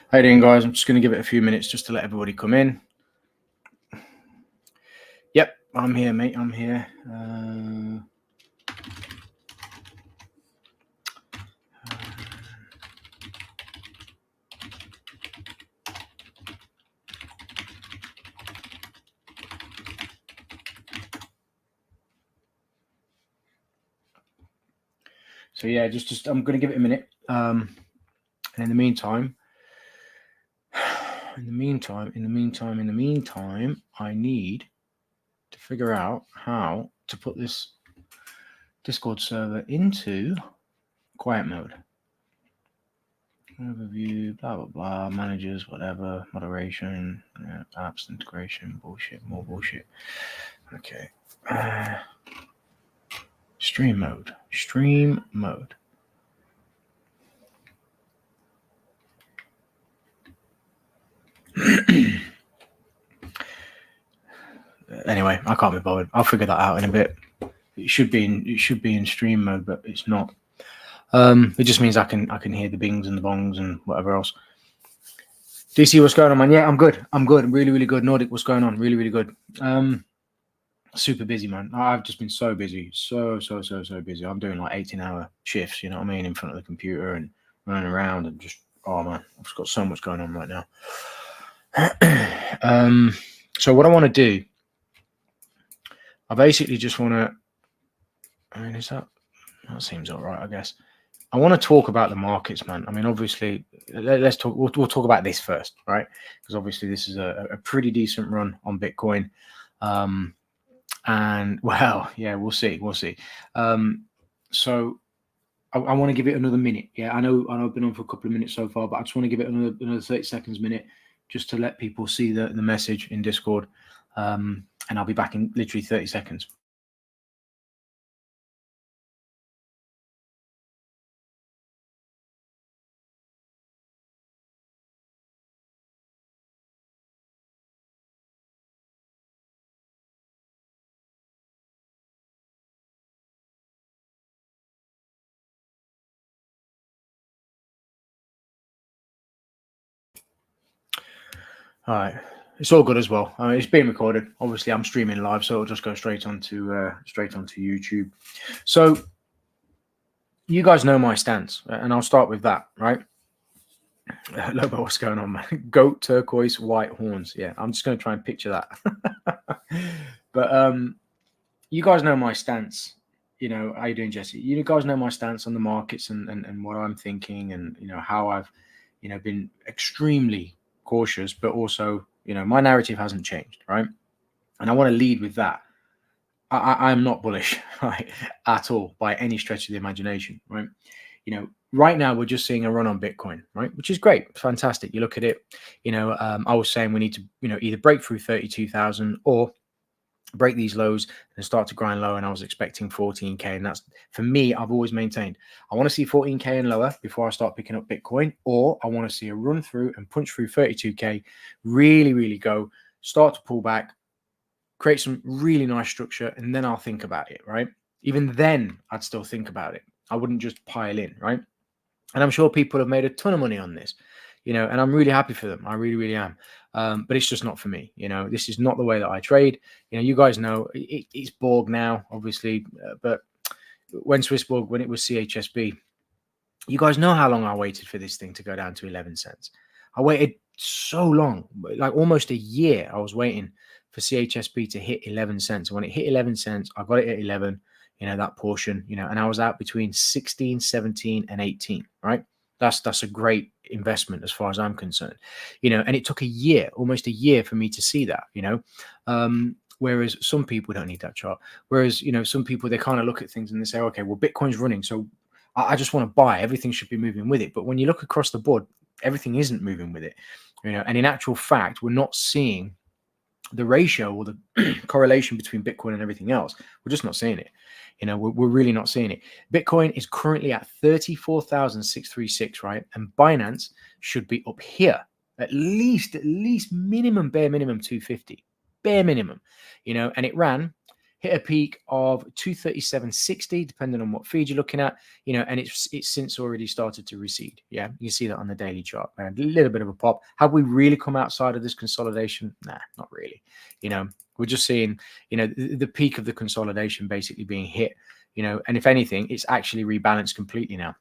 How you doing, guys? I'm just going to give it a few minutes just to let everybody come in. Yep, I'm here, mate. I'm here. So yeah, just I'm going to give it a minute. And in the meantime, I need to figure out how to put this Discord server into quiet mode. Overview, blah blah blah, managers, whatever, moderation, apps, integration, bullshit, more bullshit. Okay. Stream mode. Anyway, I can't be bothered. I'll figure that out in a bit. It should be in stream mode, but it's not. It just means I can hear the bings and the bongs and whatever else. DC, what's going on, man? Yeah, I'm good. Really, really good. Nordic, what's going on? Really, really good. Super busy, man. I've just been so busy. So busy. I'm doing like 18-hour shifts, you know what I mean, in front of the computer and running around and just, oh man, I've just got so much going on right now. So what I want to do, I basically just want to, I mean, that seems all right, I guess. I want to talk about the markets, man. I mean, obviously, let's talk. We'll talk about this first, right? Because obviously, this is a pretty decent run on Bitcoin. And well, yeah, we'll see. So I want to give it another minute. Yeah, I know I've been on for a couple of minutes so far, but I just want to give it another 30 seconds, minute, just to let people see the message in Discord. And I'll be back in literally 30 seconds. All right, it's all good as well. I mean, it's being recorded. Obviously, I'm streaming live, so it'll just go straight onto YouTube. So you guys know my stance, and I'll start with that, right? Lobo, what's going on, man? Goat, turquoise, white horns. Yeah, I'm just going to try and picture that. But you guys know my stance. You know, how you doing, Jesse? You guys know my stance on the markets and what I'm thinking, and you know how I've, you know, been extremely cautious, but also, you know, my narrative hasn't changed, right? And I want to lead with that. I'm not bullish, right, at all by any stretch of the imagination, right? You know, right now we're just seeing a run on Bitcoin, right, which is great, fantastic. You look at it, you know, I was saying we need to, you know, either break through 32,000 or break these lows and start to grind lower, and I was expecting 14k, and that's, for me, I've always maintained I want to see 14k and lower before I start picking up Bitcoin, or I want to see a run through and punch through 32k, really go, start to pull back, create some really nice structure, and then I'll think about it, right? Even then I'd still think about it. I wouldn't just pile in, right? And I'm sure people have made a ton of money on this, you know, and I'm really happy for them. I really am. But it's just not for me. You know, this is not the way that I trade. You know, you guys know it's Borg now, obviously. But when Swissborg, when it was CHSB, you guys know how long I waited for this thing to go down to 11 cents. I waited so long, like almost a year. I was waiting for CHSB to hit 11 cents. And when it hit 11 cents, I got it at 11, you know, that portion, you know, and I was out between 16, 17 and 18, right? That's a great investment as far as I'm concerned, you know, and it took a year, almost a year for me to see that, you know, whereas some people don't need that chart. Whereas, you know, some people, they kind of look at things and they say, okay, well, Bitcoin's running, so I just want to buy. Everything should be moving with it. But when you look across the board, everything isn't moving with it, you know, and in actual fact, we're not seeing the ratio or the correlation between Bitcoin and everything else. We're just not seeing it. You know, we're really not seeing it. Bitcoin is currently at 34,636, right? And Binance should be up here, at least minimum, bare minimum 250, bare minimum, you know, and it ran hit a peak of 237.60, depending on what feed you're looking at, you know, and it's since already started to recede. Yeah, you see that on the daily chart, man. A little bit of a pop. Have we really come outside of this consolidation? Nah, not really. You know, we're just seeing, you know, the peak of the consolidation basically being hit, you know, and if anything, it's actually rebalanced completely now.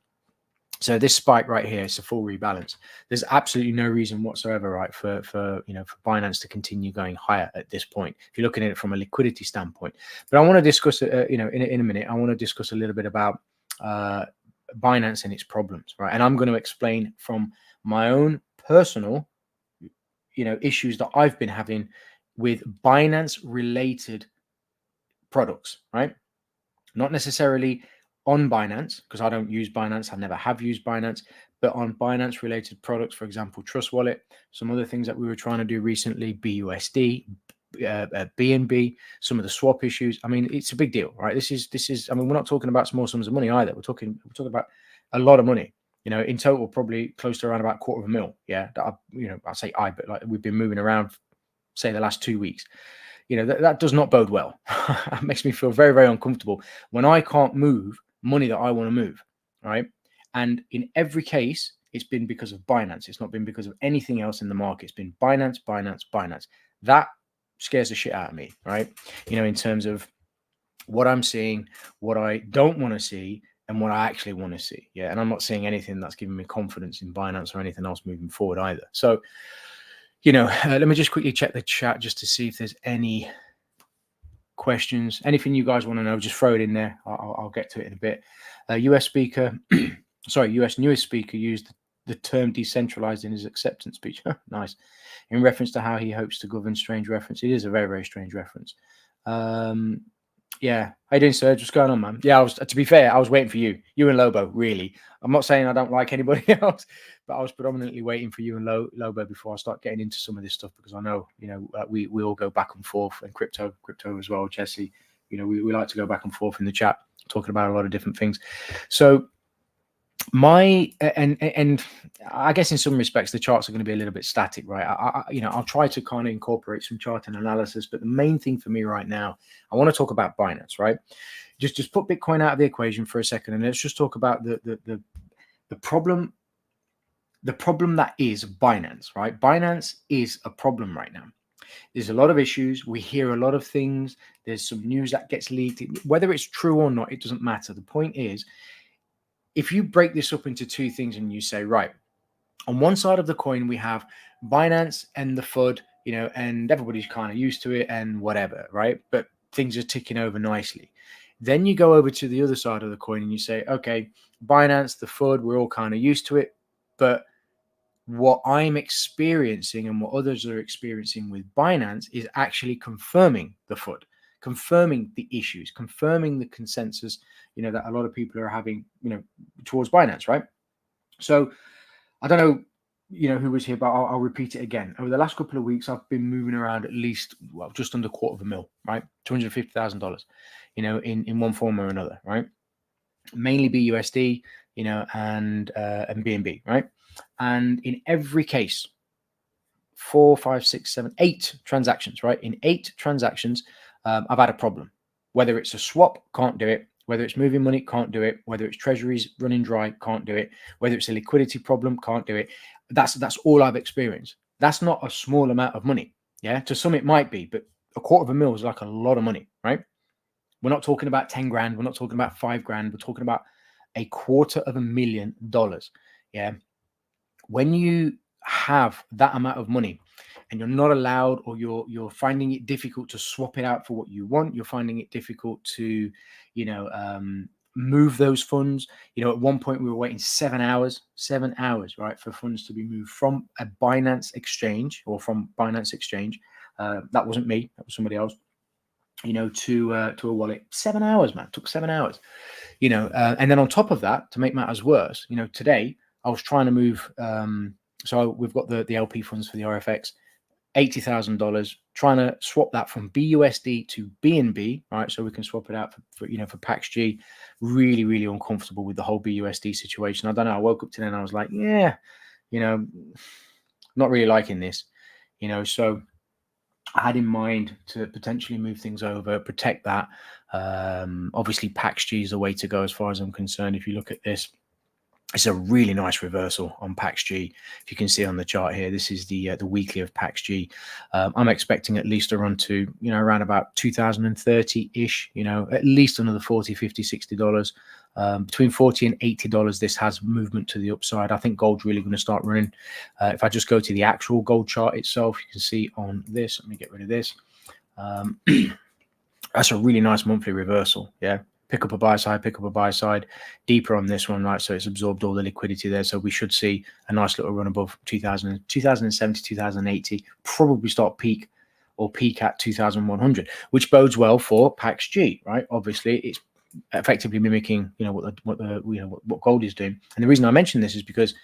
So this spike right here, it's a full rebalance. There's absolutely no reason whatsoever, right, for you know, for Binance to continue going higher at this point, if you're looking at it from a liquidity standpoint. But I want to discuss, you know, in a minute, I want to discuss a little bit about Binance and its problems, right? And I'm going to explain from my own personal, you know, issues that I've been having with Binance-related products, right? Not necessarily on Binance, because I don't use Binance. I never have used Binance, but on Binance related products, for example, Trust Wallet, some other things that we were trying to do recently, BUSD, BNB, some of the swap issues. I mean, it's a big deal, right? This is, I mean, we're not talking about small sums of money either. We're talking about a lot of money, you know, in total, probably close to around about $250,000. Yeah. That you know, I say but like we've been moving around, say the last 2 weeks. You know, that does not bode well. It makes me feel very, very uncomfortable when I can't move money that I want to move, right? And in every case, it's been because of Binance. It's not been because of anything else in the market. It's been Binance, Binance, Binance. That scares the shit out of me, right? You know, in terms of what I'm seeing, what I don't want to see, and what I actually want to see. Yeah, and I'm not seeing anything that's giving me confidence in Binance or anything else moving forward either. So, you know, let me just quickly check the chat just to see if there's any questions. Anything you guys want to know, just throw it in there. I'll get to it in a bit. US speaker, sorry, US newest speaker used the term decentralized in his acceptance speech. Nice. In reference to how he hopes to govern. Strange reference. It is a very, very strange reference. Yeah. How you doing, Serge? What's going on, man? Yeah, to be fair, I was waiting for you and Lobo, really. I'm not saying I don't like anybody else, but I was predominantly waiting for you and Lobo before I start getting into some of this stuff, because I know, you know, we all go back and forth, and crypto as well, Jesse. You know, we like to go back and forth in the chat, talking about a lot of different things. So and I guess in some respects the charts are going to be a little bit static, right? You know, I'll try to kind of incorporate some chart and analysis, but the main thing for me right now, I want to talk about Binance, right? Just put Bitcoin out of the equation for a second, and let's just talk about the problem that is Binance, right? Binance is a problem right now. There's a lot of issues. We hear a lot of things. There's some news that gets leaked. Whether it's true or not, it doesn't matter. The point is, if you break this up into two things and you say, right, on one side of the coin, we have Binance and the FUD, you know, and everybody's kind of used to it and whatever, right? But things are ticking over nicely. Then you go over to the other side of the coin and you say, okay, Binance, the FUD, we're all kind of used to it. But what I'm experiencing and what others are experiencing with Binance is actually confirming the FUD, confirming the issues, confirming the consensus, you know, that a lot of people are having, you know, towards Binance, right? So I don't know, you know, who was here, but I'll repeat it again. Over the last couple of weeks, I've been moving around at least, well, just under $250,000, right? $250,000, you know, in one form or another, right? Mainly BUSD, you know, and BNB, right? And in every case, 4, 5, 6, 7, 8 transactions, right? In 8 transactions, I've had a problem. Whether it's a swap, can't do it. Whether it's moving money, can't do it. Whether it's treasuries running dry, can't do it. Whether it's a liquidity problem, can't do it. That's all I've experienced. That's not a small amount of money. Yeah, to some it might be, but $250,000 is like a lot of money, right? We're not talking about 10 grand. We're not talking about 5 grand. We're talking about $250,000. Yeah. When you have that amount of money and you're not allowed, or you're finding it difficult to swap it out for what you want, you're finding it difficult to, you know, move those funds. You know, at one point we were waiting 7 hours, right, for funds to be moved from a Binance exchange, or from Binance exchange. That wasn't me, that was somebody else, you know, to a wallet. 7 hours, man. It took 7 hours, you know. And then on top of that, to make matters worse, you know, today I was trying to move, so we've got the LP funds for the RFX, $80,000, trying to swap that from BUSD to BNB, right? So we can swap it out for you know, for PAX G. Really, really uncomfortable with the whole BUSD situation. I don't know. I woke up today and I was like, yeah, you know, not really liking this, you know. So I had in mind to potentially move things over, protect that. Obviously, PAXG is the way to go as far as I'm concerned. If you look at this, it's a really nice reversal on PAXG. If you can see on the chart here, this is the weekly of PAXG. I'm expecting at least a run to, around about 2030-ish, at least another 40, 50, $60. Between $40 and $80, this has movement to the upside. I think gold's really going to start running. If I just go to the actual gold chart itself, you can see on this, let me get rid of this. That's a really nice monthly reversal. Yeah. Pick up a buy side, deeper on this one, right? So it's absorbed all the liquidity there. So we should see a nice little run above 2070, 2080, probably start peak at 2100, which bodes well for PAXG, right? Obviously, it's effectively mimicking, what gold is doing. And the reason I mention this is because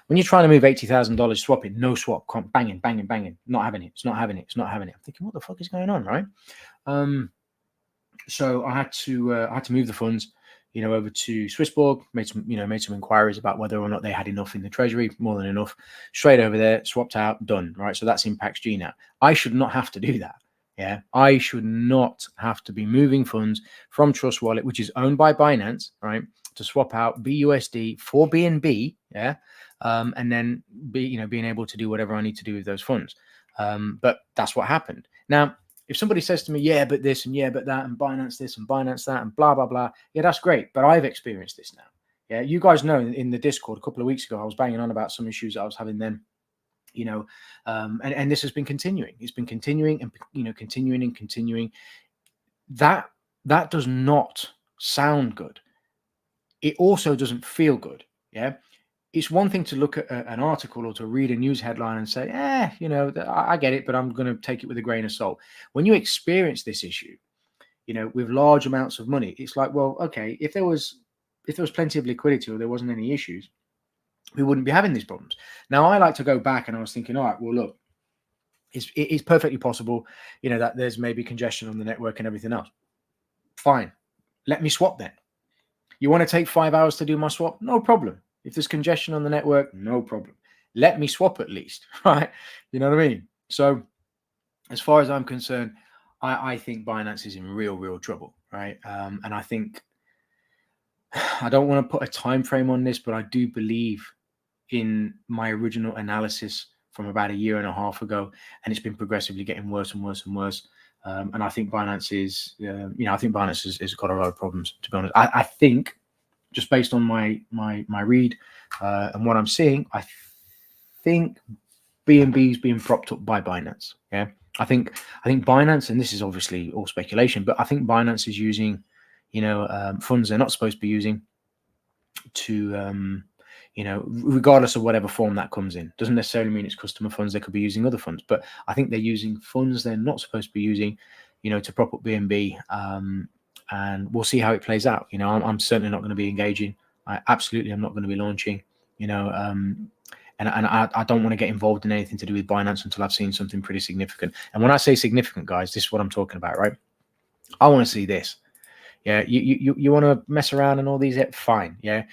when you're trying to move $80,000 swapping, no swap, banging, not having it. It's not having it. I'm thinking, what the fuck is going on, right? So I had to move the funds, over to Swissborg. Made some inquiries about whether or not they had enough in the treasury, more than enough. Straight over there, swapped out, done. Right, so that's in PAXG now. I should not have to do that. Yeah, I should not have to be moving funds from Trust Wallet, which is owned by Binance, right, to swap out BUSD for BNB. Yeah, and then being able to do whatever I need to do with those funds. But that's what happened. Now, if somebody says to me, yeah, but this and yeah, but that, and Binance this and Binance that and blah, blah, blah. Yeah, that's great. But I've experienced this now. Yeah, you guys know in the Discord a couple of weeks ago, I was banging on about some issues that I was having then, and this has been continuing. It's been continuing and, continuing. That does not sound good. It also doesn't feel good. Yeah. It's one thing to look at an article or to read a news headline and say, I get it, but I'm going to take it with a grain of salt. When you experience this issue, with large amounts of money, it's like, well, okay, if there was plenty of liquidity or there wasn't any issues, we wouldn't be having these problems. Now, I like to go back and I was thinking, all right, well, look, it's perfectly possible, that there's maybe congestion on the network and everything else. Fine. Let me swap then. You want to take 5 hours to do my swap? No problem. If there's congestion on the network, no problem. Let me swap at least, right? You know what I mean? So as far as I'm concerned, I think Binance is in real trouble, right? And I think, I don't want to put a time frame on this, but I do believe in my original analysis from about a year and a half ago, and it's been progressively getting worse and worse and worse. And I think Binance is, Binance has got a lot of problems, to be honest. I think, just based on my read and what I'm seeing, I think BNB is being propped up by Binance. Yeah, I think Binance, and this is obviously all speculation, but I think Binance is using, funds they're not supposed to be using to, regardless of whatever form that comes in. Doesn't necessarily mean it's customer funds. They could be using other funds, but I think they're using funds they're not supposed to be using, to prop up BNB. And we'll see how it plays out. I'm certainly not going to be engaging. I absolutely am not going to be launching. And I don't want to get involved in anything to do with Binance until I've seen something pretty significant. And when I say significant, guys, this is what I'm talking about, right? I want to see this. Yeah, you want to mess around and all these? Fine. Yeah,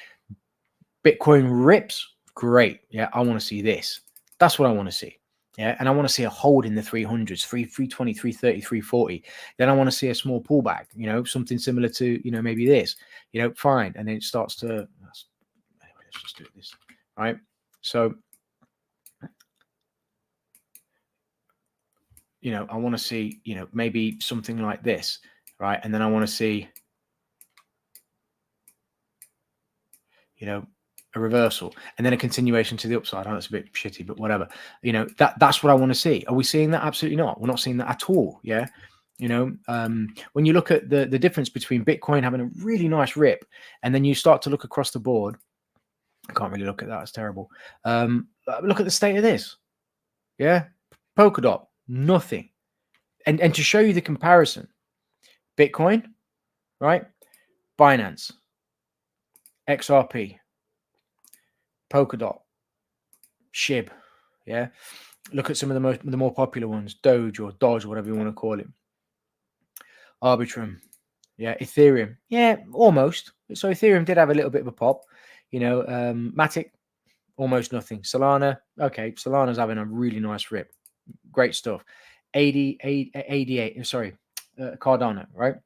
Bitcoin rips, great. Yeah, I want to see this. That's what I want to see. Yeah, and I want to see a hold in the 300s, 320, 330, 340. Then I want to see a small pullback, something similar to, maybe this, fine. And then it starts to, anyway, let's just do this, right? So, I want to see, maybe something like this, right? And then I want to see, a reversal and then a continuation to the upside. I know it's a bit shitty, but whatever. That's what I want to see. Are we seeing that? Absolutely not. We're not seeing that at all. Yeah. When you look at the difference between Bitcoin having a really nice rip and then you start to look across the board, I can't really look at that. It's terrible. Look at the state of this. Yeah. Polkadot, nothing. And to show you the comparison, Bitcoin, right? Binance, XRP, Polkadot, SHIB, yeah. Look at some of the more popular ones, Doge or Dodge, or whatever you want to call it. Arbitrum, yeah. Ethereum, yeah, almost. So Ethereum did have a little bit of a pop, Matic, almost nothing. Solana, okay, Solana's having a really nice rip, great stuff. 88, sorry, Cardano, right?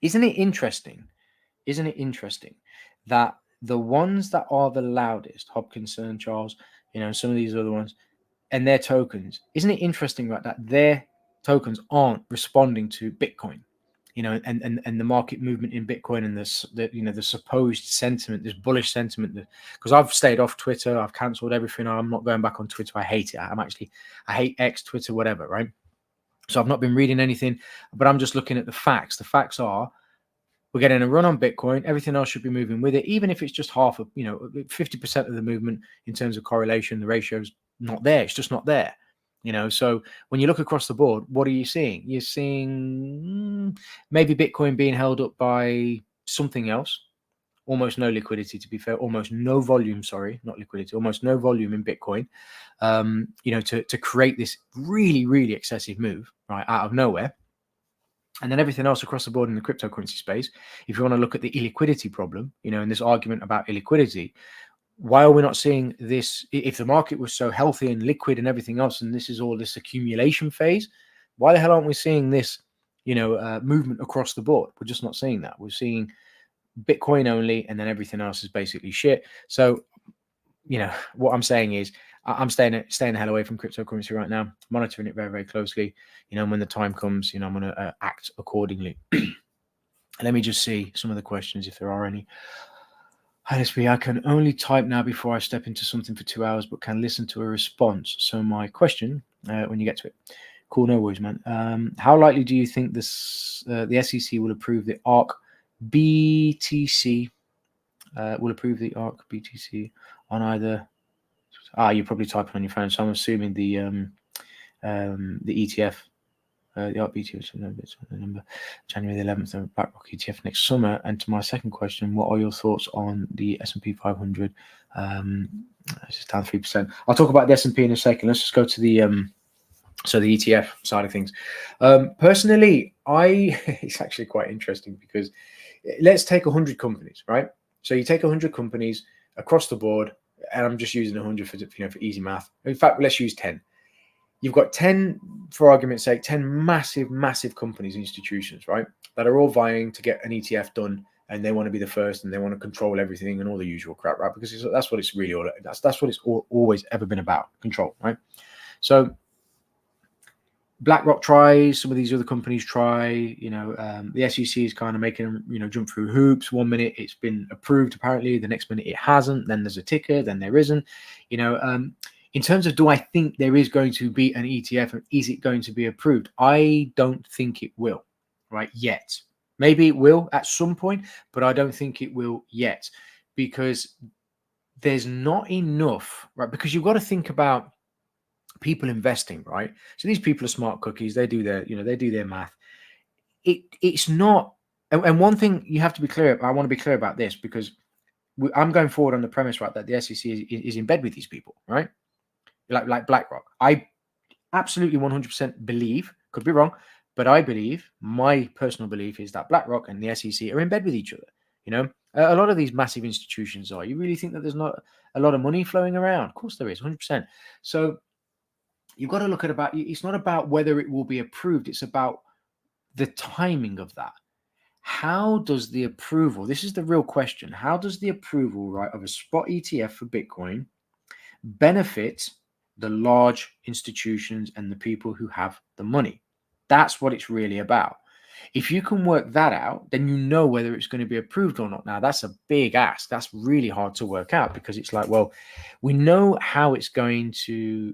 Isn't it interesting? Isn't it interesting that the ones that are the loudest, Hopkinson, Charles, some of these other ones, and their tokens, isn't it interesting, right, that their tokens aren't responding to Bitcoin, and the market movement in Bitcoin and the supposed sentiment, this bullish sentiment, because I've stayed off Twitter, I've cancelled everything. I'm not going back on Twitter. I hate it. I hate X, Twitter, whatever, right? So I've not been reading anything, but I'm just looking at the facts. The facts are, we're getting a run on Bitcoin. Everything else should be moving with it, even if it's just half of, 50% of the movement in terms of correlation. The ratio's not there. It's just not there. So when you look across the board, what are you seeing? You're seeing maybe Bitcoin being held up by something else. Almost no liquidity, to be fair. Almost no volume. Sorry, not liquidity. Almost no volume in Bitcoin. To create this really, really excessive move right out of nowhere. And then everything else across the board in the cryptocurrency space, if you want to look at the illiquidity problem, and this argument about illiquidity, why are we not seeing this? If the market was so healthy and liquid and everything else, and this is all this accumulation phase, why the hell aren't we seeing this, movement across the board? We're just not seeing that. We're seeing Bitcoin only, and then everything else is basically shit. So, what I'm saying is, I'm staying the hell away from cryptocurrency right now, monitoring it very, very closely. When the time comes, I'm going to act accordingly. Let me just see some of the questions, if there are any. I can only type now before I step into something for 2 hours, but can listen to a response. So my question, when you get to it. Cool, no worries, man. How likely do you think the SEC will approve the ARC BTC? Will approve the ARC BTC on either... you're probably typing on your phone, so I'm assuming the ETF, the ARC BTC number, January the 11th, of BlackRock ETF next summer. And to my second question, what are your thoughts on the S&P 500? It's just down 3%. I'll talk about the S&P in a second. Let's just go to the the ETF side of things. Personally, it's actually quite interesting, because let's take 100 companies, right? So you take 100 companies across the board, and I'm just using 100 for easy math. In fact, let's use 10. You've got 10, for argument's sake, 10 massive companies, institutions, right, that are all vying to get an ETF done, and they want to be the first, and they want to control everything and all the usual crap, right? Because that's what it's really all. That's what it's always ever been about, control, right? So BlackRock tries, some of these other companies try, the SEC is kind of making them, jump through hoops. 1 minute it's been approved, apparently, the next minute it hasn't, then there's a ticker, then there isn't. In terms of, do I think there is going to be an ETF, and is it going to be approved? I don't think it will, right, yet. Maybe it will at some point, but I don't think it will yet, because there's not enough, right? Because you've got to think about people investing, right? So these people are smart cookies. They do their math. It's not, and one thing you have to be clear. I want to be clear about this, because I'm going forward on the premise, right, that the SEC is in bed with these people, right? Like BlackRock. I absolutely 100% believe, could be wrong, but I believe, my personal belief is that BlackRock and the SEC are in bed with each other. A lot of these massive institutions are. You really think that there's not a lot of money flowing around? Of course there is, 100%. So you've got to look at it's not about whether it will be approved. It's about the timing of that. How does the approval, this is the real question, how does the approval, right, of a spot ETF for Bitcoin benefit the large institutions and the people who have the money? That's what it's really about. If you can work that out, then you know whether it's going to be approved or not. Now, that's a big ask. That's really hard to work out, because it's like, well, we know how it's going to,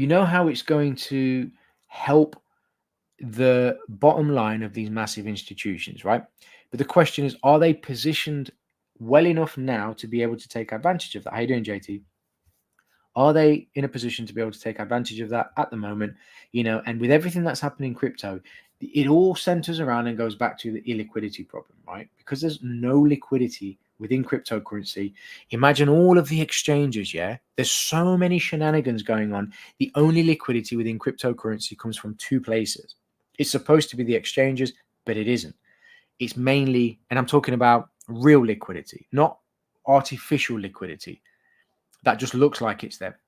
how it's going to help the bottom line of these massive institutions, right? But the question is, are they positioned well enough now to be able to take advantage of that? How you doing, JT? Are they in a position to be able to take advantage of that at the moment? And with everything that's happening in crypto, it all centers around and goes back to the illiquidity problem, right? Because there's no liquidity within cryptocurrency. Imagine all of the exchanges, yeah? There's so many shenanigans going on. The only liquidity within cryptocurrency comes from two places. It's supposed to be the exchanges, but it isn't. It's mainly, and I'm talking about real liquidity, not artificial liquidity. that just looks like it's there.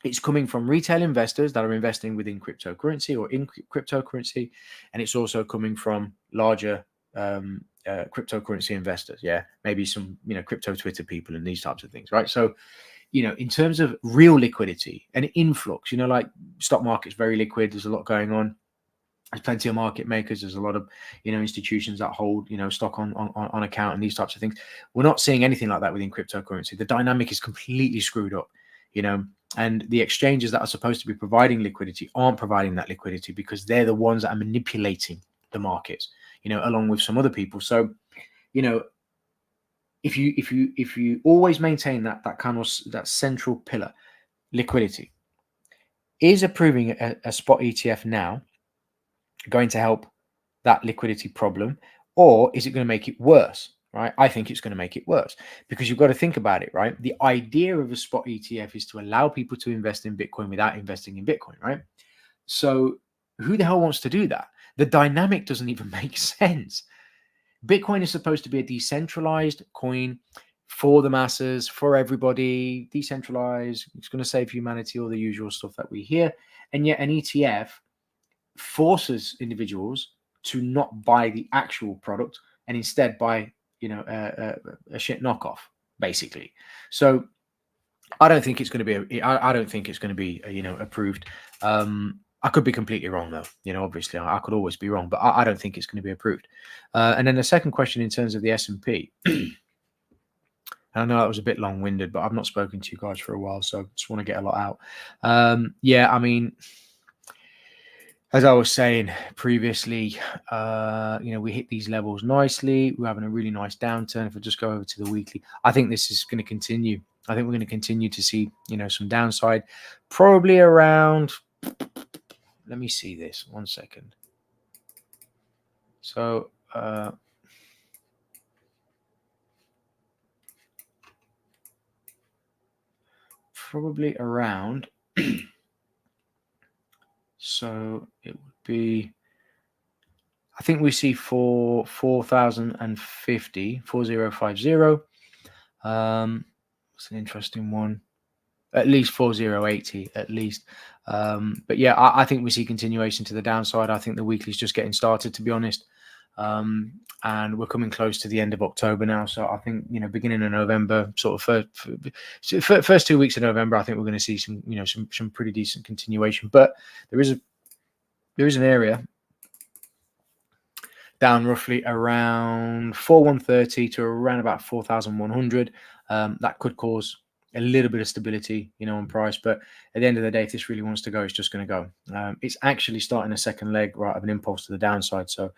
It's coming from retail investors that are investing within cryptocurrency or in cryptocurrency, and it's also coming from larger cryptocurrency investors. Yeah, maybe some crypto Twitter people and these types of things, right? So in terms of real liquidity and influx, like stock market's very liquid. There's a lot going on. There's plenty of market makers. There's a lot of institutions that hold stock on account and these types of things. We're not seeing anything like that within cryptocurrency. The dynamic is completely screwed up. And the exchanges that are supposed to be providing liquidity aren't providing that liquidity because they're the ones that are manipulating the markets, along with some other people. So, if you always maintain that kind of that central pillar, liquidity, is approving a spot ETF now going to help that liquidity problem, or is it going to make it worse? Right? I think it's going to make it worse because you've got to think about it, right? The idea of a spot ETF is to allow people to invest in Bitcoin without investing in Bitcoin, right? So who the hell wants to do that? The dynamic doesn't even make sense. Bitcoin is supposed to be a decentralized coin for the masses, for everybody, decentralized. It's going to save humanity, all the usual stuff that we hear. And yet an ETF forces individuals to not buy the actual product and instead buy a shit knockoff, basically. So I don't think it's going to be I don't think it's going to be approved. I could be completely wrong though. Obviously I could always be wrong, but I don't think it's going to be approved. And then the second question in terms of the S&P. I know that was a bit long-winded, but I've not spoken to you guys for a while, so I just want to get a lot out. Yeah, I mean, as I was saying previously, we hit these levels nicely. We're having a really nice downturn. If I just go over to the weekly, I think this is going to continue. I think we're going to continue to see, some downside, probably around. Let me see this 1 second. So, probably around. So it would be, I think we see for 4,050, 4050. It's an interesting one. At least 4080, at least. But yeah, I think we see continuation to the downside. I think the weekly's just getting started, to be honest. And we're coming close to the end of October now. So I think, beginning of November, sort of first 2 weeks of November, I think we're going to see some, some pretty decent continuation. But there is an area down roughly around 4130 to around about 4,100. That could cause a little bit of stability, on price. But at the end of the day, if this really wants to go, it's just going to go. It's actually starting a second leg, right, of an impulse to the downside. So,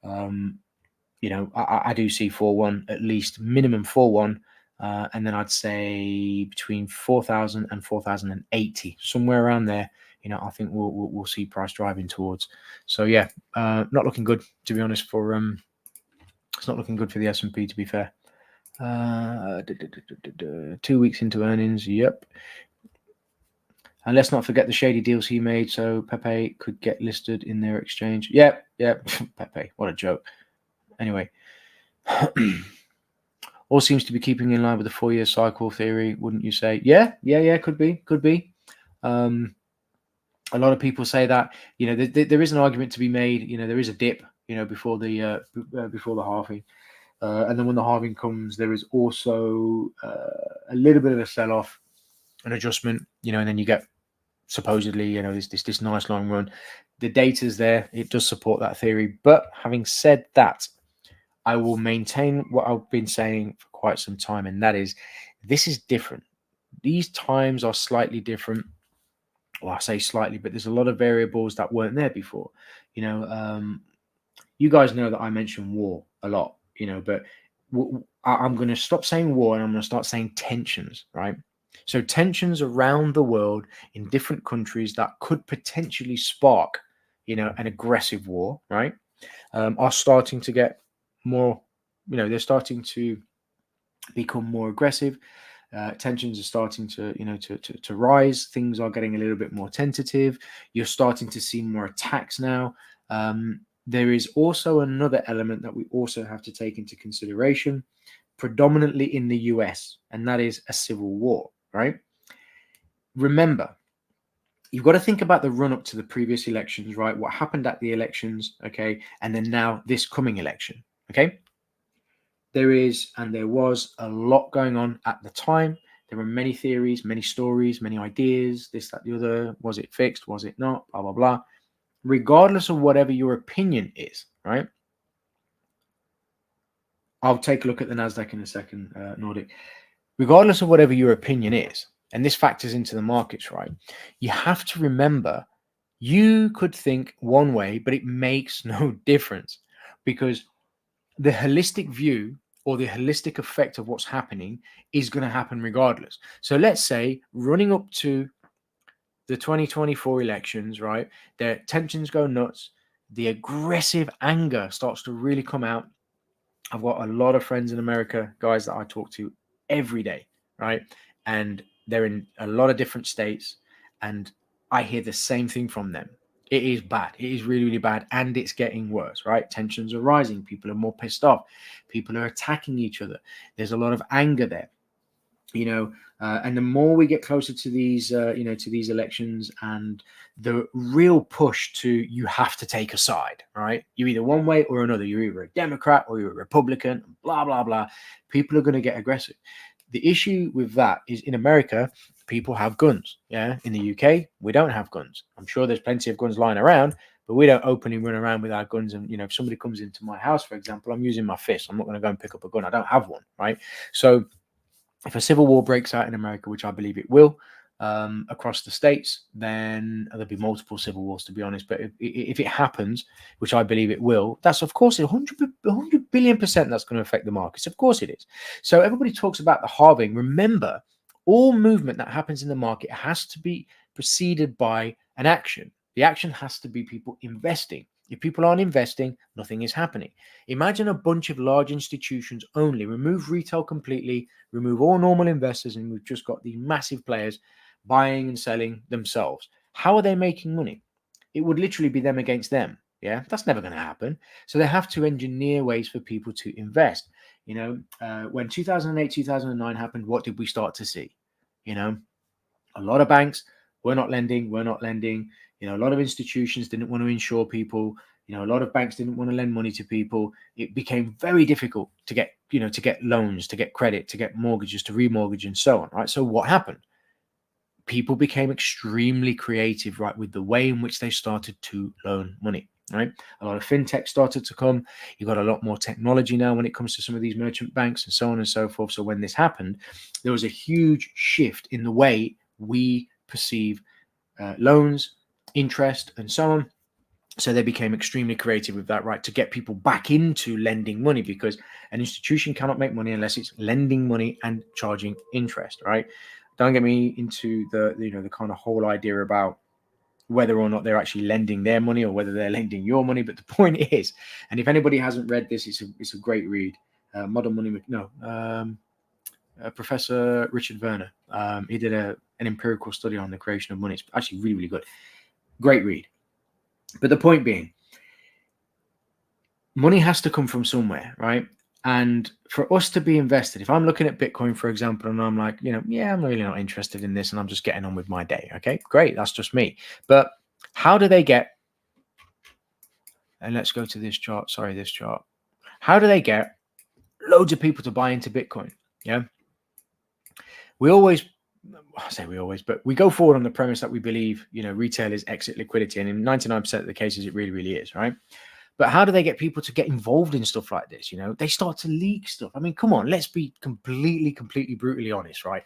I do see 4-1, at least minimum 4-1. And then I'd say between 4,000 and 4,080, somewhere around there. I think we'll see price driving towards. So yeah, not looking good, to be honest. It's not looking good for the S&P, to be fair. 2 weeks into earnings, yep. And let's not forget the shady deals he made, so Pepe could get listed in their exchange. Yep. Pepe, what a joke. Anyway, all seems to be keeping in line with the 4-year cycle theory, wouldn't you say? Yeah, could be. A lot of people say that, there is an argument to be made. There is a dip, before the halving. And then when the halving comes, there is also a little bit of a sell-off, an adjustment, and then you get supposedly, this nice long run. The data's there. It does support that theory. But having said that, I will maintain what I've been saying for quite some time, and that is, this is different. These times are slightly different. Well, I say slightly, but there's a lot of variables that weren't there before. You guys know that I mention war a lot, but I'm going to stop saying war and I'm going to start saying tensions, right? So tensions around the world in different countries that could potentially spark, an aggressive war, right? Are starting to get more, they're starting to become more aggressive. Tensions are starting to, to rise. Things are getting a little bit more tentative. You're starting to see more attacks now. There is also another element that we also have to take into consideration, predominantly in the US, and that is a civil war, right? Remember, you've got to think about the run up to the previous elections, right? What happened at the elections, okay? And then now this coming election, okay? There is and there was a lot going on at the time. There were many theories, many stories, many ideas, this, that, the other. Was it fixed? Was it not? Blah, blah, blah. Regardless of whatever your opinion is, right? I'll take a look at the NASDAQ in a second, Nordic. Regardless of whatever your opinion is, and this factors into the markets, right? You have to remember you could think one way, but it makes no difference because the holistic view or the holistic effect of what's happening is going to happen regardless. So let's say running up to the 2024 elections, right? The tensions go nuts. The aggressive anger starts to really come out. I've got a lot of friends in America, guys that I talk to every day, right? And they're in a lot of different states, and I hear the same thing from them. It is bad. It is really, really bad, and it's getting worse, right? Tensions are rising. People are more pissed off. People are attacking each other. There's a lot of anger there, and the more we get closer to these, to these elections and the real push to you have to take a side, right? You're either one way or another. You're either a Democrat or you're a Republican, blah, blah, blah. People are going to get aggressive. The issue with that is in America, people have guns. Yeah. In the UK, we don't have guns. I'm sure there's plenty of guns lying around, but we don't openly run around with our guns. And, if somebody comes into my house, for example, I'm using my fist. I'm not going to go and pick up a gun. I don't have one, right? So if a civil war breaks out in America, which I believe it will, across the states, then there'll be multiple civil wars, to be honest. But if it happens, which I believe it will, that's of course 100 billion% that's going to affect the markets. Of course it is. So everybody talks about the halving. Remember, all movement that happens in the market has to be preceded by an action. The action has to be people investing. If people aren't investing, nothing is happening. Imagine a bunch of large institutions only. Remove retail completely, remove all normal investors, and we've just got these massive players buying and selling themselves. How are they making money? It would literally be them against them. Yeah, that's never going to happen. So they have to engineer ways for people to invest. When 2008, 2009 happened, what did we start to see? A lot of banks were not lending. A lot of institutions didn't want to insure people. A lot of banks didn't want to lend money to people. It became very difficult to get loans, to get credit, to get mortgages, to remortgage, and so on. Right. So what happened? People became extremely creative, right, with the way in which they started to loan money. Right. A lot of fintech started to come. You got a lot more technology now when it comes to some of these merchant banks and so on and so forth. So when this happened, there was a huge shift in the way we perceive loans, interest, and so on. So they became extremely creative with that, right, to get people back into lending money, because an institution cannot make money unless it's lending money and charging interest, right? Don't get me into the kind of whole idea about whether or not they're actually lending their money or whether they're lending your money. But the point is, and if anybody hasn't read this, it's a great read. Modern Money, Professor Richard Werner. He did an empirical study on the creation of money. It's actually really, really good. Great read. But the point being, money has to come from somewhere, right? And for us to be invested, if I'm looking at Bitcoin, for example, and I'm like, I'm really not interested in this and I'm just getting on with my day. Okay, great. That's just me. But how do they get, and let's go to this chart. Sorry, this chart. How do they get loads of people to buy into Bitcoin? Yeah. But we go forward on the premise that we believe, retail is exit liquidity. And in 99% of the cases, it really, really is, right? But how do they get people to get involved in stuff like this? They start to leak stuff. I mean, come on, let's be completely brutally honest, right?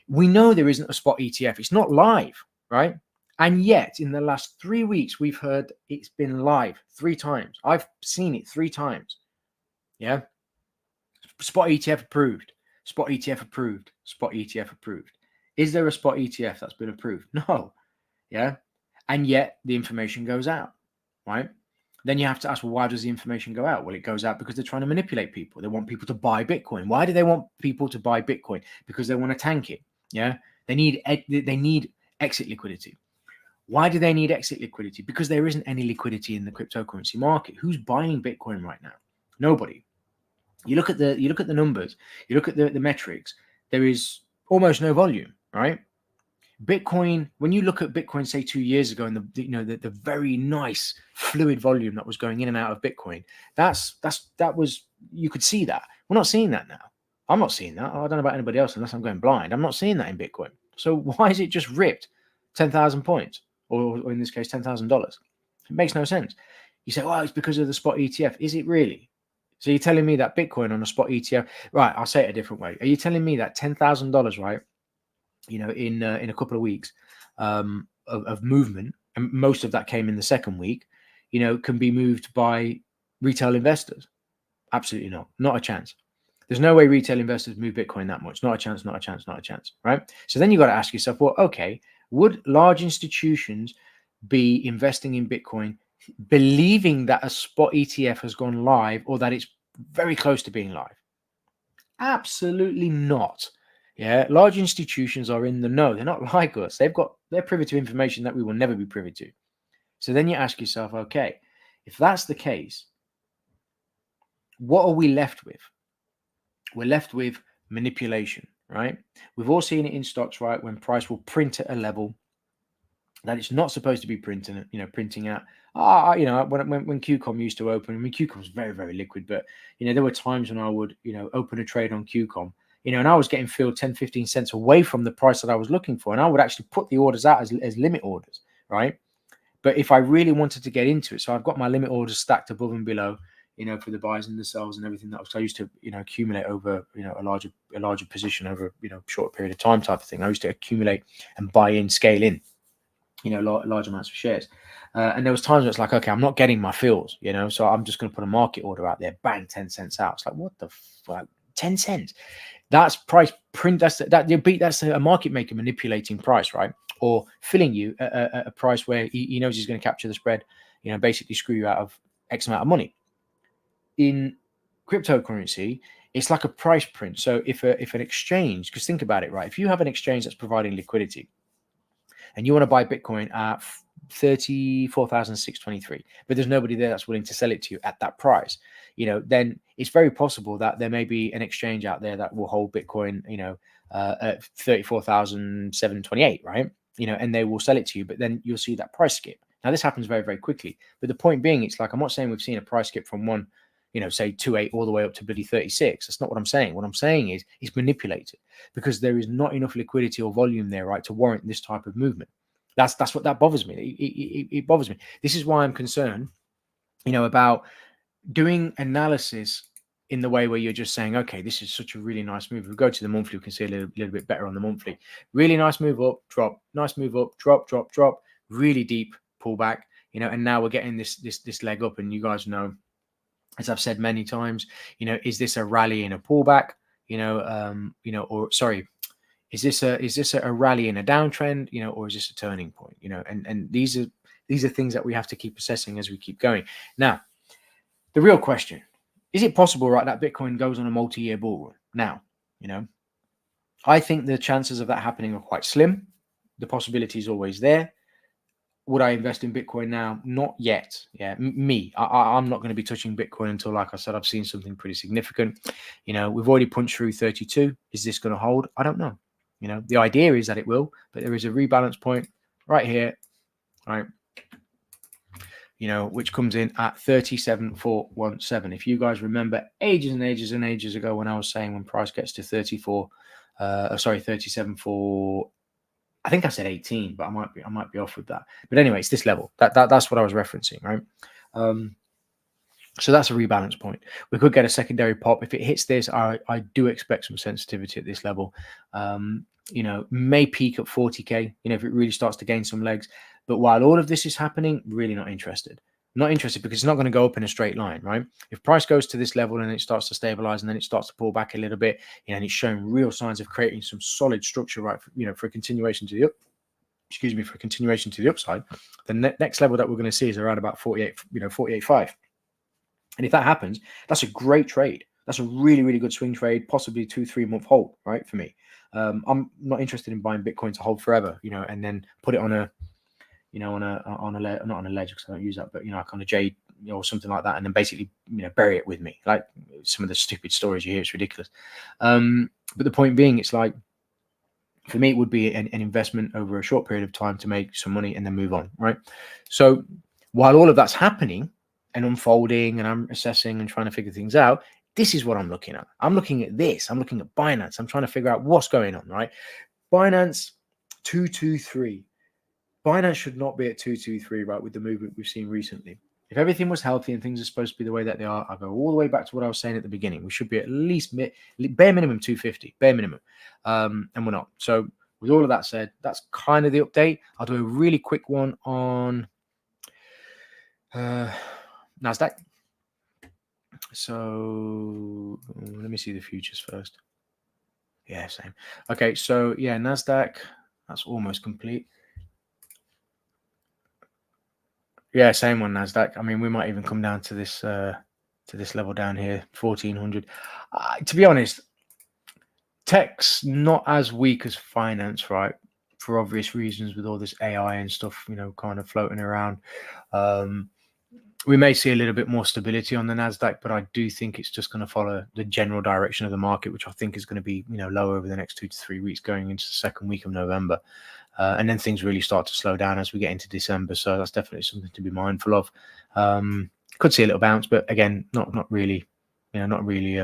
We know there isn't a spot ETF. It's not live, right? And yet, in the last 3 weeks, we've heard it's been live 3 times. I've seen it 3 times. Yeah. Spot ETF approved. Spot ETF approved. Spot ETF approved. Is there a spot ETF that's been approved? No. Yeah. And yet the information goes out, right? Then you have to ask, well, why does the information go out? Well, it goes out because they're trying to manipulate people. They want people to buy Bitcoin. Why do they want people to buy Bitcoin? Because they want to tank it. Yeah. They need exit liquidity. Why do they need exit liquidity? Because there isn't any liquidity in the cryptocurrency market. Who's buying Bitcoin right now? Nobody. You look at the numbers, you look at the metrics, there is almost no volume. right? Bitcoin, when you look at Bitcoin, say 2 years ago, and the very nice fluid volume that was going in and out of Bitcoin, that was, you could see that. We're not seeing that now. I'm not seeing that. I don't know about anybody else unless I'm going blind. I'm not seeing that in Bitcoin. So why is it just ripped 10,000 points, or in this case, $10,000? It makes no sense. You say, well, it's because of the spot ETF. Is it really? So you're telling me that Bitcoin on a spot ETF, right? I'll say it a different way. Are you telling me that $10,000, right? In a couple of weeks of movement, and most of that came in the second week, can be moved by retail investors? Absolutely not. Not a chance. There's no way retail investors move Bitcoin that much. Not a chance, not a chance, not a chance, right? So then you got to ask yourself, well, okay, would large institutions be investing in Bitcoin believing that a spot ETF has gone live or that it's very close to being live? Absolutely not. Yeah, large institutions are in the know. They're not like us. They're privy to information that we will never be privy to. So then you ask yourself, okay, if that's the case, what are we left with? We're left with manipulation, right? We've all seen it in stocks, right? When price will print at a level that it's not supposed to be printing at. When QCOM used to open, I mean, QCOM was very, very liquid, but there were times when I would, open a trade on QCOM, and I was getting filled 10, 15 cents away from the price that I was looking for. And I would actually put the orders out as limit orders, right? But if I really wanted to get into it, so I've got my limit orders stacked above and below, for the buys and the sells and everything that I used to, accumulate over, a larger position over, short period of time type of thing. I used to accumulate and buy in, scale in, large amounts of shares. And there was times where it's like, okay, I'm not getting my fills, so I'm just going to put a market order out there, bang, 10 cents out. It's like, what the fuck? 10 cents. That's price print. That's a market maker manipulating price, right? Or filling you at a price where he knows he's going to capture the spread, basically screw you out of X amount of money. In cryptocurrency, it's like a price print. So if an exchange, because think about it, right? If you have an exchange that's providing liquidity and you want to buy Bitcoin at 34,623, but there's nobody there that's willing to sell it to you at that price, then it's very possible that there may be an exchange out there that will hold Bitcoin, at 34,728, right? And they will sell it to you, but then you'll see that price skip. Now, this happens very, very quickly. But the point being, it's like, I'm not saying we've seen a price skip from one, say 28 all the way up to bloody 36. That's not what I'm saying. What I'm saying is it's manipulated because there is not enough liquidity or volume there, right, to warrant this type of movement. That's what that bothers me. It bothers me. This is why I'm concerned, about doing analysis in the way where you're just saying, okay, this is such a really nice move. If we go to the monthly, we can see a little bit better on the monthly. Really nice move up, drop, nice move up, drop, drop, drop, really deep pullback, and now we're getting this leg up. And you guys know, as I've said many times, is this a rally in a pullback, or sorry, is this a rally in a downtrend, or is this a turning point, and these are things that we have to keep assessing as we keep going. Now, the real question, is it possible, right, that Bitcoin goes on a multi-year bull run? Now, I think the chances of that happening are quite slim. The possibility is always there. Would I invest in Bitcoin now? Not yet. Yeah, I'm not going to be touching Bitcoin until, like I said, I've seen something pretty significant. We've already punched through 32. Is this going to hold? I don't know. The idea is that it will, but there is a rebalance point right here, right? Which comes in at 37,417. If you guys remember ages and ages and ages ago when I was saying when price gets to 37,4, I think I said 18, but I might be off with that. But anyway, it's this level. That's what I was referencing, right? So that's a rebalance point. We could get a secondary pop. If it hits this, I do expect some sensitivity at this level. May peak at 40K, if it really starts to gain some legs. But while all of this is happening, really not interested. Not interested because it's not going to go up in a straight line, right? If price goes to this level and it starts to stabilize and then it starts to pull back a little bit, and it's showing real signs of creating some solid structure, right? For a continuation to the upside, the next level that we're going to see is around about 48, 48.5. And if that happens, that's a great trade. That's a really, really good swing trade, possibly 2-3 month hold, right? For me, I'm not interested in buying Bitcoin to hold forever, and then put it on a, not on a ledge because I don't use that, but like on a jade, or something like that, and then basically, bury it with me. Like some of the stupid stories you hear, it's ridiculous. But the point being, it's like, For me, it would be an investment over a short period of time to make some money and then move on, right? So while all of that's happening and unfolding and I'm assessing and trying to figure things out, this is what I'm looking at. I'm looking at this. I'm looking at Binance. I'm trying to figure out what's going on, right? Binance 223. Binance should not be at 223, right, with the movement we've seen recently. If everything was healthy and things are supposed to be the way that they are, I'll go all the way back to what I was saying at the beginning. We should be at least bare minimum 250, bare minimum. And we're not. So with all of that said, that's kind of the update. I'll do a really quick one on NASDAQ. So let me see the futures first. Yeah, same. Okay, so yeah, NASDAQ, that's almost complete. Yeah, same on NASDAQ. I mean, we might even come down to this level down here, 1400. To be honest, tech's not as weak as finance, right? For obvious reasons, with all this AI and stuff, you know, kind of floating around. We may see a little bit more stability on the NASDAQ, but I do think it's just going to follow the general direction of the market, which I think is going to be, you know, low over the next 2 to 3 weeks going into the second week of November. And then things really start to slow down as we get into December. So that's definitely something to be mindful of. Could see a little bounce, but again, not really, you know, not really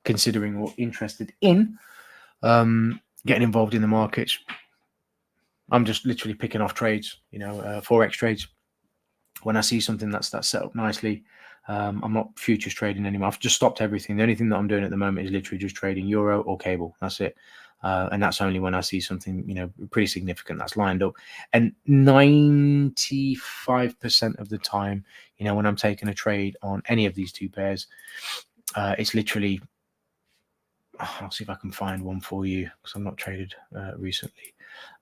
considering or interested in getting involved in the markets. I'm just literally picking off trades, you know, Forex trades. When I see something that's set up nicely, I'm not futures trading anymore. I've just stopped everything. The only thing that I'm doing at the moment is literally just trading euro or cable. That's it. And that's only when I see something, you know, pretty significant that's lined up. And 95% of the time, you know, when I'm taking a trade on any of these two pairs, it's literally, I'll see if I can find one for you because I'm not traded recently.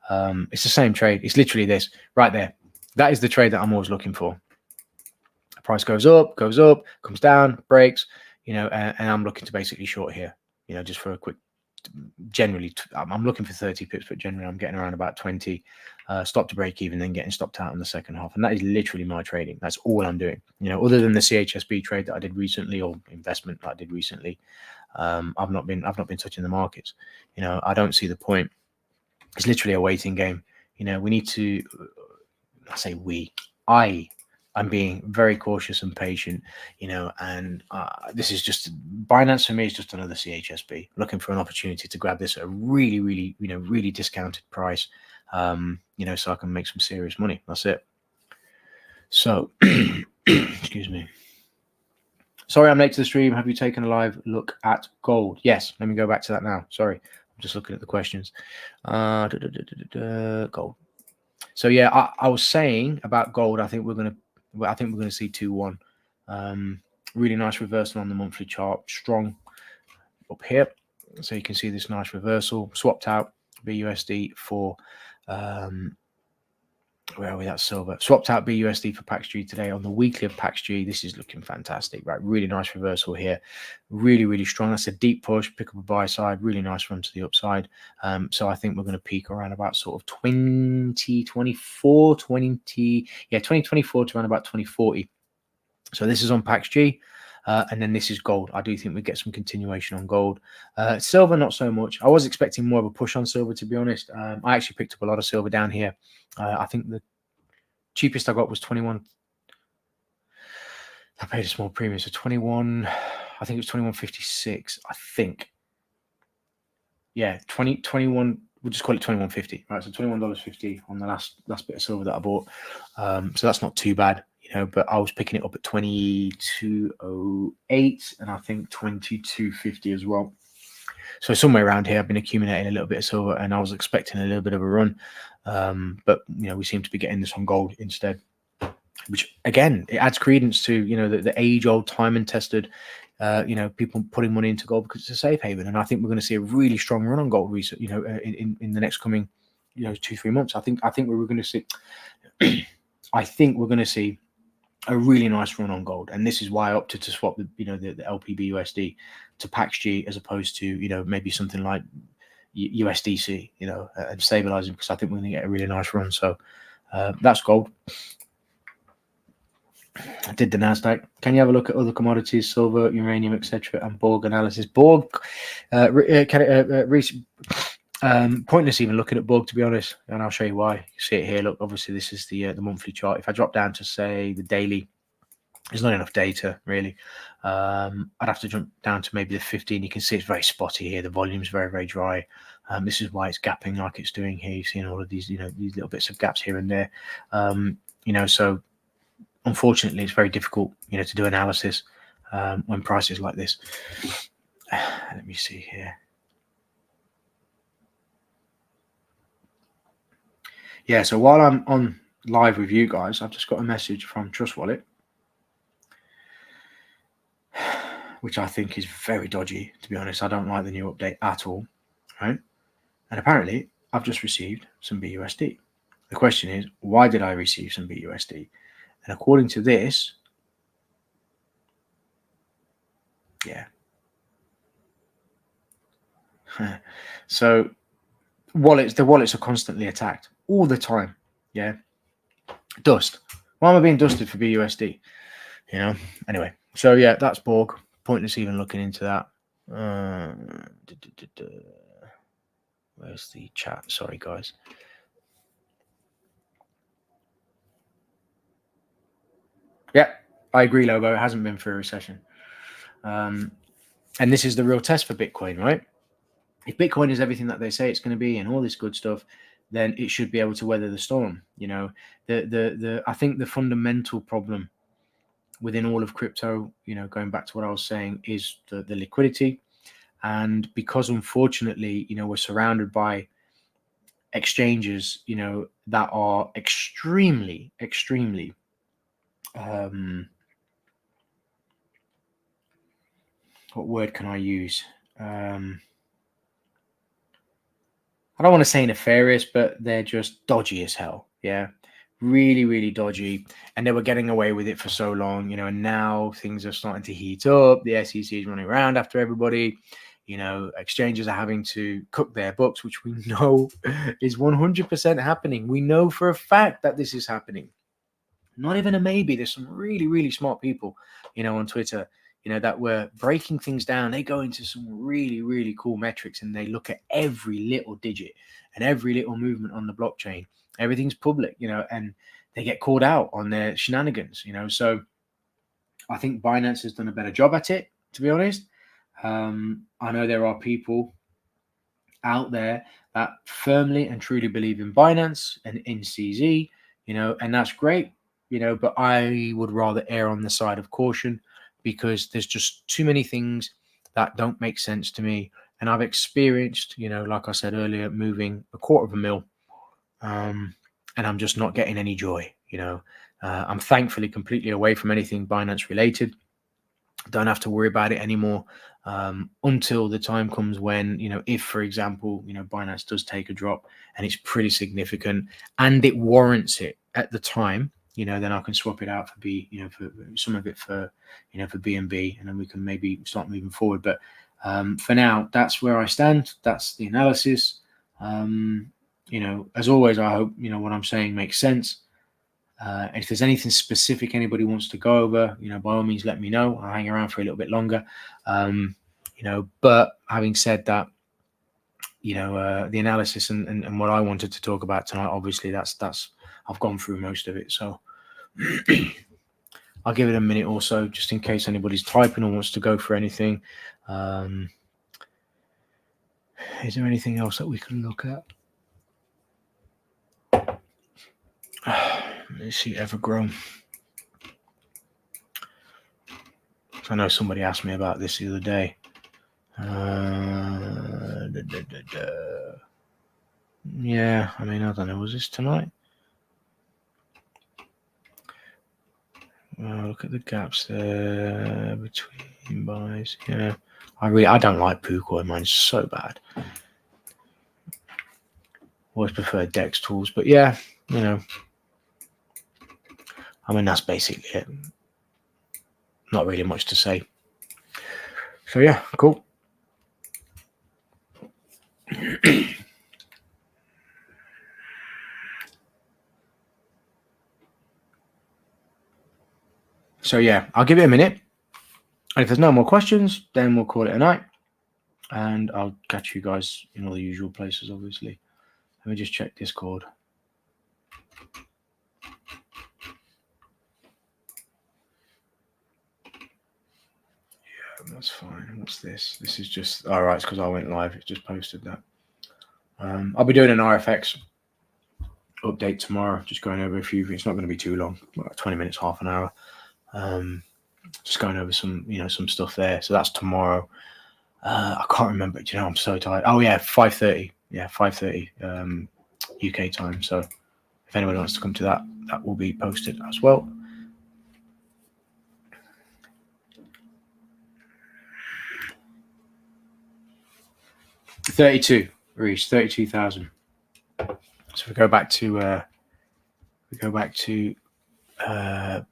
It's the same trade. It's literally this right there. That is the trade that I'm always looking for. The price goes up, comes down, breaks, you know, and I'm looking to basically short here, you know, just for a quick, generally, I'm looking for 30 pips, but generally I'm getting around about 20, stop to break even, then getting stopped out in the second half. And that is literally my trading. That's all I'm doing, you know, other than the CHSB trade that I did recently or investment that I did recently. I've not been touching the markets. You know, I don't see the point. It's literally a waiting game. You know, we need to, I'm being very cautious and patient, you know, and this is just, Binance for me is just another CHSB, looking for an opportunity to grab this at a really, really, you know, really discounted price, you know, so I can make some serious money. That's it. So, excuse me. Sorry, I'm late to the stream. Have you taken a live look at gold? Yes. Let me go back to that now. Sorry. I'm just looking at the questions. Gold. So yeah, I was saying about gold. I think we're gonna see 2-1. Really nice reversal on the monthly chart. Strong up here. So you can see this nice reversal. Swapped out BUSD for where are we? That's silver. Swapped out BUSD for PAXG today on the weekly of PAXG. This is looking fantastic, right? Really nice reversal here. Really, really strong. That's a deep push. Pick up a buy side. Really nice run to the upside. So I think we're going to peak around about sort of 2024 to around about 2040. So this is on PAXG. And then this is gold. I do think we get some continuation on gold. Silver, not so much. I was expecting more of a push on silver, to be honest. I actually picked up a lot of silver down here. I think the cheapest I got was 21. I paid a small premium, so 21. I think it was 21.56. I think. Yeah, 21. We'll just call it 21.50. Right, so $21.50 on the last bit of silver that I bought. So that's not too bad. You know, but I was picking it up at 22.08 and I think 22.50 as well. So somewhere around here, I've been accumulating a little bit of silver, and I was expecting a little bit of a run, but you know, we seem to be getting this on gold instead, which again, it adds credence to, you know, the age-old, time and tested, you know, people putting money into gold because it's a safe haven, and I think we're going to see a really strong run on gold recent, you know, in the next coming, you know, 2-3 months. I think we're going to see. I think we're going to see a really nice run on gold, and this is why I opted to swap the LPB USD to PAXG as opposed to, you know, maybe something like USDC, you know, and stabilizing, because I think we're going to get a really nice run. So that's gold. I did the NASDAQ. Can you have a look at other commodities, silver, uranium, etc., and Borg analysis? Borg, Pointless even looking at Borg, to be honest, and I'll show you why. You see it here. Look, obviously this is the monthly chart. If I drop down to say the daily, there's not enough data really. I'd have to jump down to maybe the 15. You can see it's very spotty here. The volume's very, very dry. This is why it's gapping like it's doing here. You've seen all of these, these little bits of gaps here and there. So unfortunately, it's very difficult, to do analysis when prices like this. Let me see here. Yeah, so while I'm on live with you guys, I've just got a message from Trust Wallet, which I think is very dodgy, to be honest. I don't like the new update at all, right? And apparently, I've just received some BUSD. The question is, why did I receive some BUSD? And according to this, yeah. So the wallets are constantly attacked all the time. Yeah. Dust. Why am I being dusted for BUSD? Anyway. So yeah, that's Borg. Pointless even looking into that. Where's the chat? Sorry, guys. Yeah, I agree, Lobo. It hasn't been through a recession. And this is the real test for Bitcoin, right? If Bitcoin is everything that they say it's going to be and all this good stuff, then it should be able to weather the storm. I think the fundamental problem within all of crypto, going back to what I was saying, is the liquidity. And because unfortunately, we're surrounded by exchanges, that are extremely, extremely what word can I use? I don't want to say nefarious, but they're just dodgy as hell. Yeah. Really, really dodgy. And they were getting away with it for so long, and now things are starting to heat up. The SEC is running around after everybody. Exchanges are having to cook their books, which we know is 100% happening. We know for a fact that this is happening. Not even a maybe. There's some really, really smart people, on Twitter, that were breaking things down. They go into some really, really cool metrics and they look at every little digit and every little movement on the blockchain. Everything's public, and they get called out on their shenanigans, So I think Binance has done a better job at it, to be honest. I know there are people out there that firmly and truly believe in Binance and in CZ, and that's great, but I would rather err on the side of caution because there's just too many things that don't make sense to me. And I've experienced, like I said earlier, moving $250,000, and I'm just not getting any joy. I'm thankfully completely away from anything Binance related. Don't have to worry about it anymore until the time comes when, if, for example, Binance does take a drop and it's pretty significant and it warrants it at the time, then I can swap it out for for some of it for, for BNB, and then we can maybe start moving forward. But for now, that's where I stand. That's the analysis. As always, I hope, what I'm saying makes sense. If there's anything specific anybody wants to go over, by all means, let me know. I'll hang around for a little bit longer. But having said that, the analysis and what I wanted to talk about tonight, obviously that's I've gone through most of it. So I'll give it a minute or so, just in case anybody's typing or wants to go for anything. Is there anything else that we can look at? Let's see, Evergrown. I know somebody asked me about this the other day. Yeah, I mean, I don't know. Was this tonight? Look at the gaps there between buys. Yeah, I don't like PooCoin. Mine's so bad. Always prefer DEX tools, but yeah, I mean, that's basically it. Not really much to say. So yeah, cool. So yeah, I'll give it a minute. And if there's no more questions, then we'll call it a night. and I'll catch you guys in all the usual places, obviously. Let me just check Discord. Yeah, that's fine. What's this? This is just, all right, it's because I went live. It just posted that. I'll be doing an RFX update tomorrow, just going over a few. It's not going to be too long, like 20 minutes, half an hour. Just going over some, some stuff there. So that's tomorrow. I can't remember. Do you know, I'm so tired. Oh yeah, 5:30. Yeah, 5:30 UK time. So if anyone wants to come to that, that will be posted as well. $32, reached 32,000. So we go back to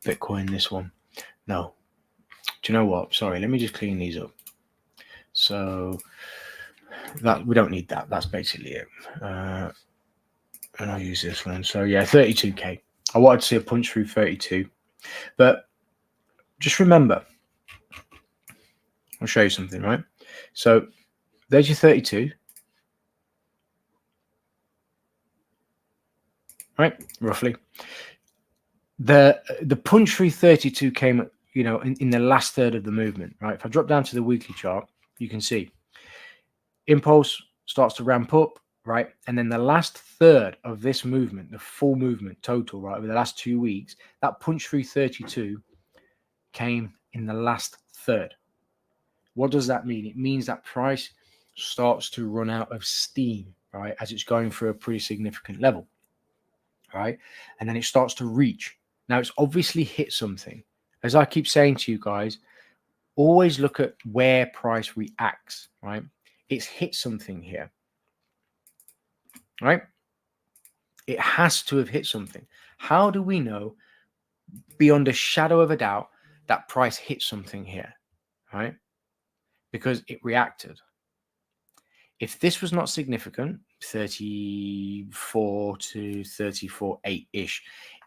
Bitcoin. This one, no. Do you know what? Sorry, let me just clean these up. So that we don't need that. That's basically it. And I'll use this one. So yeah, 32K. I wanted to see a punch through 32, but just remember, I'll show you something, right? So there's your 32, right? Roughly. The punch through 32 came, in the last third of the movement, right? If I drop down to the weekly chart, you can see impulse starts to ramp up, right? And then the last third of this movement, the full movement total, right, over the last 2 weeks, that punch through 32 came in the last third. What does that mean? It means that price starts to run out of steam, right, as it's going through a pretty significant level, right? And then it starts to reach. Now, it's obviously hit something. As I keep saying to you guys, always look at where price reacts, right? It's hit something here, right? It has to have hit something. How do we know beyond a shadow of a doubt that price hit something here, right? Because it reacted. If this was not significant, 34 to 34.8-ish,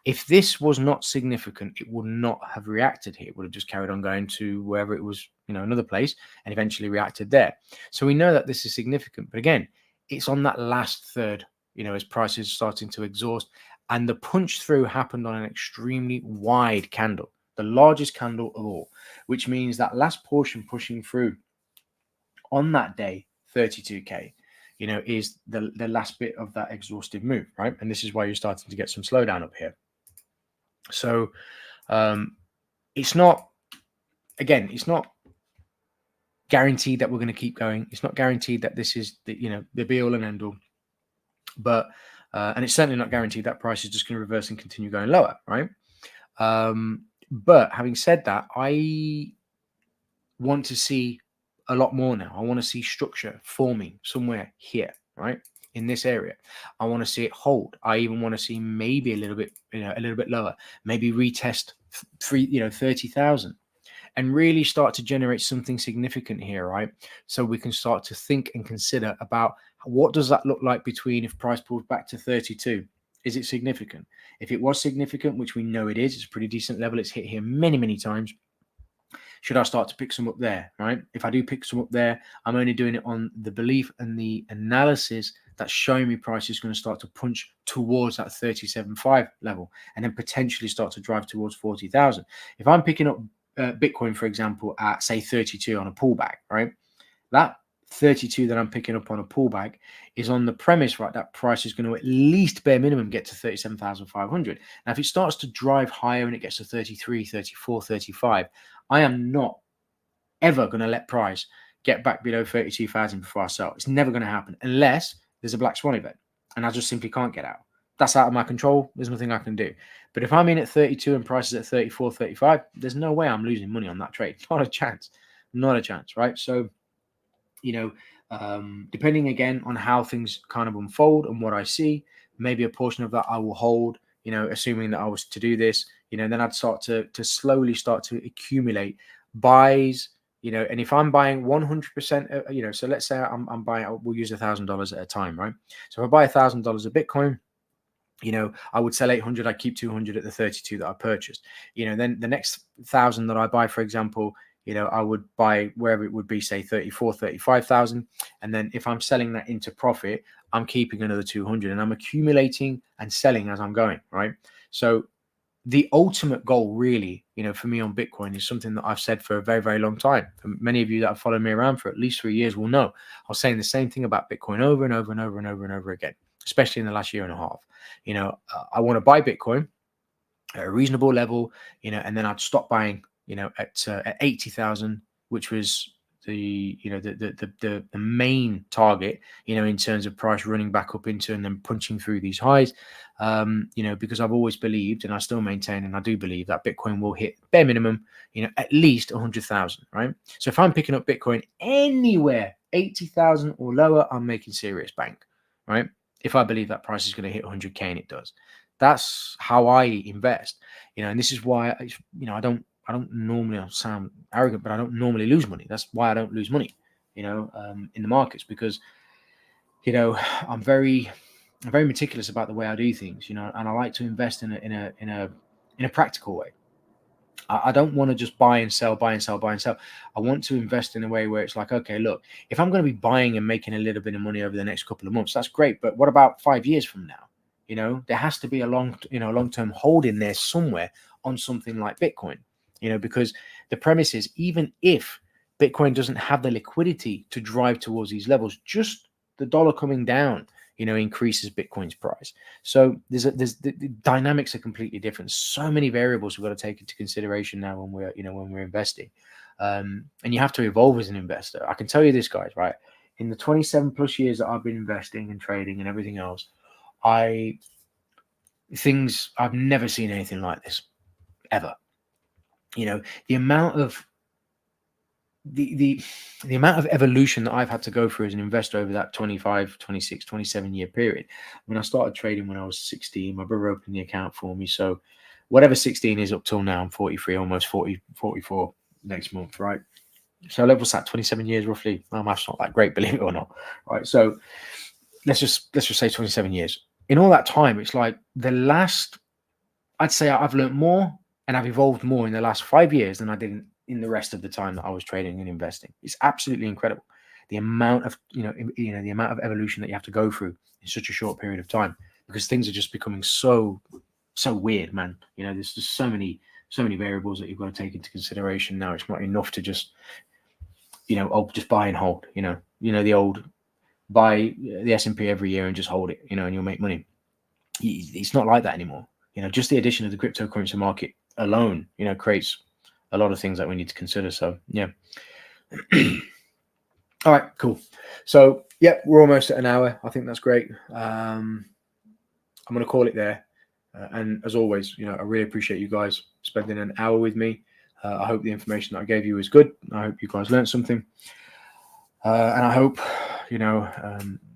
if this was not significant, it would not have reacted here. It would have just carried on going to wherever it was, another place, and eventually reacted there. So we know that this is significant. But again, it's on that last third, as price is starting to exhaust. And the punch through happened on an extremely wide candle, the largest candle of all, which means that last portion pushing through on that day, 32K, is the last bit of that exhaustive move, right? And this is why you're starting to get some slowdown up here. So it's not guaranteed that we're going to keep going. It's not guaranteed that this is the be all and end all, but and it's certainly not guaranteed that price is just going to reverse and continue going lower, right? But having said that, I want to see a lot more now. I want to see structure forming somewhere here, right? In this area. I want to see it hold. I even want to see maybe a little bit lower, maybe retest 30,000 and really start to generate something significant here, right? So we can start to think and consider about what does that look like between if price pulls back to 32. Is it significant? If it was significant, which we know it is, it's a pretty decent level. It's hit here many, many times. Should I start to pick some up there, right? If I do pick some up there, I'm only doing it on the belief and the analysis that's showing me price is going to start to punch towards that 37.5 level and then potentially start to drive towards 40,000. If I'm picking up Bitcoin, for example, at say 32 on a pullback, right? That 32 that I'm picking up on a pullback is on the premise, right, that price is going to at least bare minimum get to 37,500. Now, if it starts to drive higher and it gets to 33, 34, 35, I am not ever going to let price get back below 32,000 before I sell. It's never going to happen unless there's a black swan event and I just simply can't get out. That's out of my control. There's nothing I can do. But if I'm in at 32 and price is at 34, 35, there's no way I'm losing money on that trade. Not a chance. Not a chance, right? So, depending again on how things kind of unfold and what I see, maybe a portion of that I will hold, assuming that I was to do this, then I'd start to slowly start to accumulate buys, and if I'm buying 100%, so let's say I'm buying, we'll use $1,000 at a time, right? So if I buy $1,000 of Bitcoin, I would sell 800, I keep 200 at the 32 that I purchased, then the next 1,000 that I buy, for example, I would buy wherever it would be, say 34, 35,000. And then if I'm selling that into profit, I'm keeping another 200 and I'm accumulating and selling as I'm going, right? So the ultimate goal really, for me on Bitcoin is something that I've said for a very, very long time. For many of you that have followed me around for at least 3 years will know I was saying the same thing about Bitcoin over and over and over and over and over again, especially in the last year and a half. I want to buy Bitcoin at a reasonable level, and then I'd stop buying, at 80,000, which was the main target, in terms of price running back up into and then punching through these highs, because I've always believed, and I still maintain, and I do believe that Bitcoin will hit bare minimum, at least 100,000, right? So if I'm picking up Bitcoin anywhere 80,000 or lower, I'm making serious bank, right? If I believe that price is going to hit 100K, and it does. That's how I invest, and this is why I don't normally sound arrogant, but I don't normally lose money. That's why I don't lose money, in the markets, because, I'm very meticulous about the way I do things, and I like to invest in a practical way. I don't want to just buy and sell. I want to invest in a way where it's like, okay, look, if I'm going to be buying and making a little bit of money over the next couple of months, that's great. But what about 5 years from now? There has to be a long-term hold in there somewhere on something like Bitcoin, because the premise is, even if Bitcoin doesn't have the liquidity to drive towards these levels, just the dollar coming down, increases Bitcoin's price. So the dynamics are completely different. So many variables we've got to take into consideration now when we're investing, and you have to evolve as an investor. I can tell you this, guys, right? In the 27 plus years that I've been investing and trading and everything else, I've never seen anything like this ever. The amount of the amount of evolution that I've had to go through as an investor over that 25, 26, 27 year period. When I started trading when I was 16, my brother opened the account for me. So whatever 16 is up till now, I'm 43, almost 40, 44 next month, right? So level's at 27 years roughly. My math's not that great, believe it or not, right? So let's just say 27 years. In all that time, it's like I'd say I've learned more and I've evolved more in the last 5 years than I did in the rest of the time that I was trading and investing. It's absolutely incredible. The amount of, the amount of evolution that you have to go through in such a short period of time, because things are just becoming so weird, man. There's just so many variables that you've got to take into consideration now. It's not enough to just, just buy and hold, the old buy the S&P every year and just hold it, and you'll make money. It's not like that anymore. Just the addition of the cryptocurrency market alone, creates a lot of things that we need to consider. So, yeah. All right, cool. So, yeah, we're almost at an hour. I think that's great. I'm going to call it there. And as always, I really appreciate you guys spending an hour with me. I hope the information that I gave you is good. I hope you guys learned something. And I hope,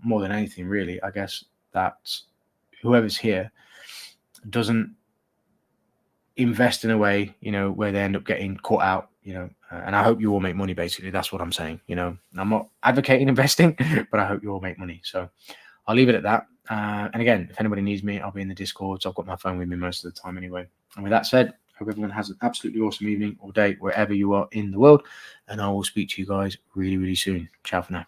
more than anything, really, I guess, that whoever's here doesn't invest in a way, where they end up getting caught out, and I hope you all make money. Basically, that's what I'm saying. I'm not advocating investing, but I hope you all make money. So I'll leave it at that. And again, if anybody needs me, I'll be in the Discord. So I've got my phone with me most of the time anyway. And with that said, hope everyone has an absolutely awesome evening or day wherever you are in the world. And I will speak to you guys really, really soon. Ciao for now.